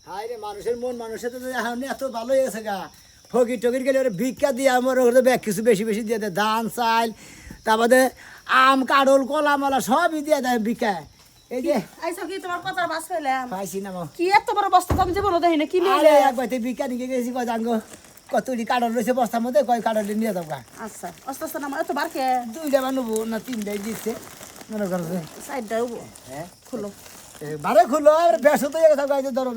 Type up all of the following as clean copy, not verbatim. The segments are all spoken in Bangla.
হায় রে মানুষের মন মানুষের তো এখন এত ভালো হয়ে গেছে গা ফকির টকির গেলে ওরা ভিক্ষা দিয়ে আমার ওদের ব্যাগ কিছু বেশি বেশি দিয়ে দেয় ধান চাল তারপরে আম কাঁড়ল কলা মালা সবই দিয়ে দেয় ভিক্ষা এই যে আইসা কি তোমার কথার বাস পাইলাম পাইছি না মা কি এত বড় বস্তা তুমি যে বলো দেখি না কি আরে নিয়ে একবার ভিক্ষা নিয়ে গেছি কয় জাঙ্গ কতটি কাঁড়ল রয়েছে বস্তার মধ্যে কয় কাঁড়ল নিয়ে যাবো গা আচ্ছা আস্তে আস্তে নামা এত বারকে দুইটা বানবো না তিনটাই দিচ্ছে মনে করছে সাইডটা হ্যাঁ খুলো বারে খুলো আর বেসো তো গেছে গাইতে ধরো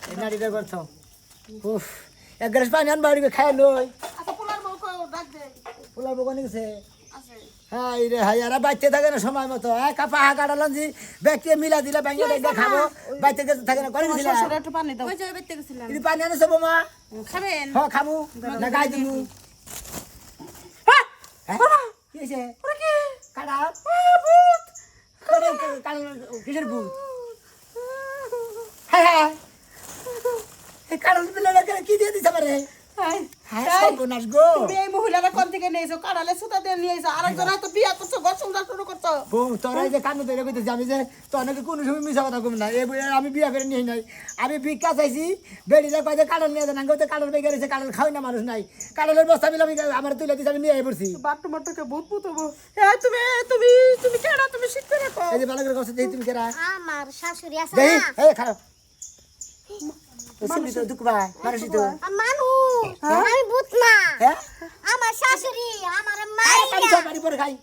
এই নারীটা করছো উফ এক গ্লাস পানি আন বাড়ি খাই লই আচ্ছা পোলার বউ কো ডাক দে পোলার বকনি গেছে আছে হাই রে হাই আর বাইতে থাকে না সময় মতো কাপা হা কাটালাম যে ব্যক্তি মিলা দিলা ব্যাঙ্গে ব্যাঙ্গে খাবো বাইতে গেছে থাকে না করে দিলা শ্বশুর একটু পানি দাও ওই যে বেতে গেছিলাম এই পানি আনছে বোমা খাবেন হ খামু না গাই দিমু হ্যাঁ কি হইছে ওরে কি কাটা ভূত করে কাল কিসের ভূত হ্যাঁ হ্যাঁ এই কারণ বিলের কি দিয়ে দিছে পারে হাই হ্যাঁ সর্বনাশ গো তুমি এই মহিলাটা কোন থেকে নিয়েছো কাড়ালে সুতা দিয়ে নিয়েছো আরেকজন হয়তো বিয়া করছো ঘর সংসার শুরু করছো বউ তোরা এই যে কান্না ধরে কইতেছি আমি যে তোকে কোনো সময় মিশা কথা কম না আমি বিয়া করে নিয়ে নাই আমি ভিক্ষা চাইছি বেড়িতে কয় যে কাঁড়ল নিয়ে যান আগে কাঁড়ল বেগে গেছে কাঁড়ল খাওয়াই না মানুষ নাই কাঁড়লের বস্তা মিলে আমি আমার তুলে দিচ্ছি আমি নিয়ে পড়ছি বাট্টু মাট্টুকে ভূত ভূত হবো হ্যাঁ তুমি তুমি তুমি কেডা তুমি শিখতে রাখো এই যে ভালো করে কথা দেখি তুমি কেরা আমার শাশুড়ি আছে দেখি না এই খাও সিমনি তো দুঃখ ভাই মানুষই তো মানুষ আমি ভূত না হ্যাঁ আমার শাশুড়ি আমার পানি মাইয়া খাও, পানি পরে খাই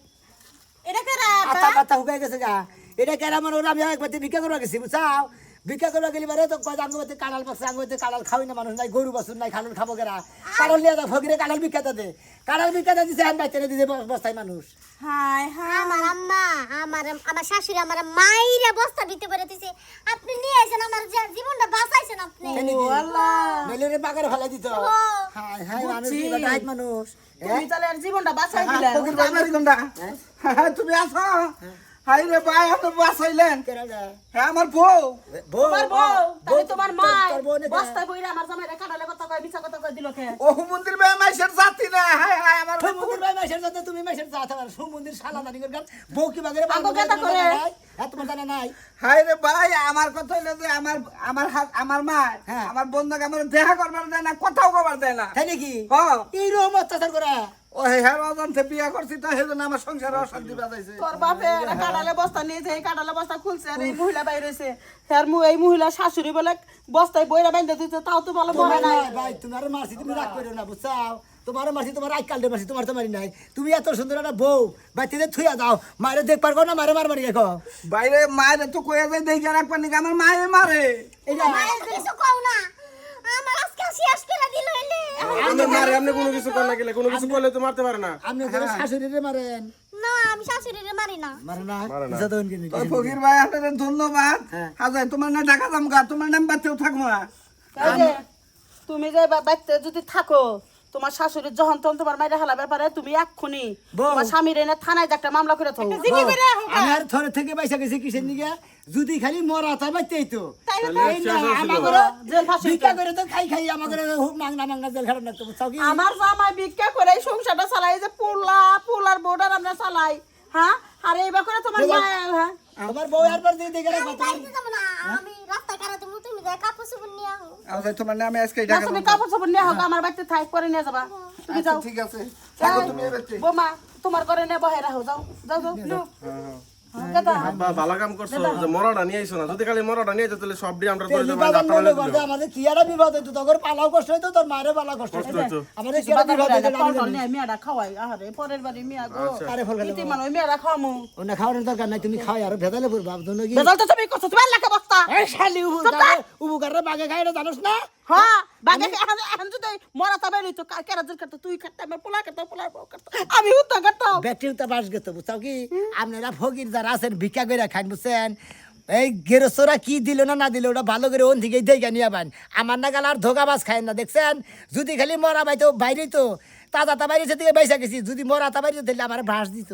এটা কেরা আতা পাতা হুকাই গেছে গা এটা কেরা আমার ওরা আমি একবার ভিক্ষা করবা গেছি বুঝাও ভিক্ষা করবা গেলি বারে তো কয় আঙ্গতে কাঁড়াল পাচ্ছে আঙ্গতে কাঁড়াল খাওয়াই না মানুষ নাই গরু বাছুর নাই খালুন খাবো কেরা কাঁড়াল নিয়ে যাও ফকিরে কাঁড়াল ভিক্ষা দে কাঁড়াল ভিক্ষা দিছে আমি বাইতে দিছে বস্তায় মানুষ হাই হাই আমার আম্মা আমার শাশুড়ি আমার মাইরা বস্তা দিতে পারে দিছে আপনি নিয়ে আসেন আমার জীবনটা বাঁচাইছেন আপনি মেলেরে বাগারে ফেলাই দিত হাই হাই মানুষ কি বাটাইত মানুষ তুমি তাহলে আর জীবনটা বাঁচাই দিলে ফকির ভাই মারি কোনটা হ্যাঁ তুমি আছো হাই রে ভাই আপনি বাঁচাইলেন কেরা হ্যাঁ আমার বউ তোমার বউ তাহলে তোমার মা তোর বউ নেতা। বস্তায় বইরা আমার জামাইরে কাটালে কথা কয় মিছা কথা কয় দিল কে ও মন্দির ভাই মাইশের জাতি না হাই হাই আমার সুমন্দির ভাই মাসের যাতে তুমি মাসের যাতে পারো সুমন্দির শালা দানি করে বউ কি বাগারে আঙ্গ কেতা করে? হ্যাঁ তোমার জানা নাই হাই রে ভাই আমার কথা হইলো যে আমার মা হ্যাঁ। আমার বন্ধুকে আমার দেখা করবার দেয় না কথাও করবার দেয় না তাই নাকি হ এই রকম অত্যাচার করা ও হ্যাঁ অজান্তে বিয়া করছি তো সেজন্য আমার সংসারে অশান্তি বাজাইছে তোর বাপে কাটালে বস্তা নিয়েছে এই কাটালে বস্তা খুলছে আর এই মহিলা বাইরে হয়েছে তার এই মহিলা শাশুড়ি বলে বস্তায় বইরা বাইন্ধে দিতে তাও তো বলে মরে নাই ভাই তোমার মারছি তুমি রাগ করো না বুঝছাও তোমার মারছি তোমার আইকালদের মারছি তোমার তো মারি নাই তুমি এত সুন্দর একটা বউ বাচ্চাদের থুয়া দাও মারে দেখ পারবো না মারে মারি দেখো বাইরে মায়ের তো কয়ে যায় দেখে রাখবার নাকি আমার মায়ে মারে এই যে মায়ের কিছু কও না আমার আজকে শেষ করে দিল এলে আপনি মারে আপনি কোনো কিছু করেন না গেলে কোনো কিছু করলে তো মারতে পারে না আপনি ওখানে শাশুড়িরে মারেন না আমি শাশুড়িরে মারি না মারে না মারে না। যতক্ষণ কিনি তো ফকির ভাই আপনাদের ধন্যবাদ হ্যাঁ। হাজার তোমার না ঢাকা যাম গা তোমার নাম বাচ্চাও থাকবো না এই যে, তুমি যে বাড়িতে যদি থাকো তোমার শাশুড়ির যখন তখন তোমার মাইরা হেলা ব্যাপারে তুমি এক্ষুনি বউ। তোমার স্বামীর এনে থানায় যে একটা মামলা করে থাকো আমি আর থরে থেকে পয়সা গেছি কিসের নিকে যদি খালি মরা তা বাচ্চাই তো এই না, আমাগরে জেল ফাঁসি ভিক্ষা করে তো খাই খাই আমাদের হুক মাংনা মাংনা জেল খারাপ না তো বুঝছাও কি আমার জামাই ভিক্ষা করে এই সংসারটা চালাই যে পোলার বোর্ডার আমরা চালাই হ্যাঁ আর এইবার করে তোমার মা হ্যাঁ আমার বউ আর পর দিয়ে দেখে রাখো বাইরে যাব না আমি রাস্তা কারা তুমি তুমি যা কাপড় চোপড় নিয়ে আও আচ্ছা তোমার নামে আজকে না, ঢাকা তুমি যাম। কাপড় চোপড় নিয়ে হোক আমার বাড়িতে থাক করে নিয়ে যাবা তুমি আচ্ছা, যাও ঠিক আছে থাকো তুমি এবার বোমা তোমার ঘরে নিয়ে বহে রাখো যাও যাও যাও কেতা বা ভালো কাম করছো যে মরাটা নিয়ে আইছো না যদি খালি মরাটা নিয়ে যেত তাহলে সব দিয়ে আমরা ধরে দেব বিবাদ যাত্রা মনে দিল করতে আমাদের কি আর বিবাদ হইতো তোর পালাও কষ্ট হইতো তোর মায়ের পালা কষ্ট হইতো হইতো। আমাদের কি আর বিবাদ হইতো ফল টল নিয়ে মিয়াটা খাওয়াই আহারে পরের বাড়ি মিয়া গো আরে ফল খেলে ইতি মানে মিয়াটা খাওয়ামু ওনা খাওয়ানোর দরকার নাই তুমি খাওয়াই আর ভেদালে পড়বা জন্য কি বেজাল তো তুমি করছো তুমি এলাকা বস্তা এই শালি উপকারে বাগে খাই না জানোস না হ্যাঁ বাগে এখন যদি মরা তবে রইতো কেরা জেল কাটতো তুই কাটতে আমার পোলা কাটতো পোলার বউ কাটতো আমি উত্তর কাটতাম ব্যাটারি তো বাস গেতো বুঝছাও কি আপনারা ফকির যারা আছেন ভিক্ষা করে খান বুঝছেন এই গেরস্তরা কি দিল না না দিল ওটা ভালো করে ওন থেকে দেখে নিয়ে পান আমার নাগাল আর ধোকাবাজ খায় না দেখছেন যদি খালি মরা বাইতো বাইরে তো তাজা তা বাইরে থেকে বাইসা গেছি যদি মরা তা বাইরে তাহলে আমার ভাস দিত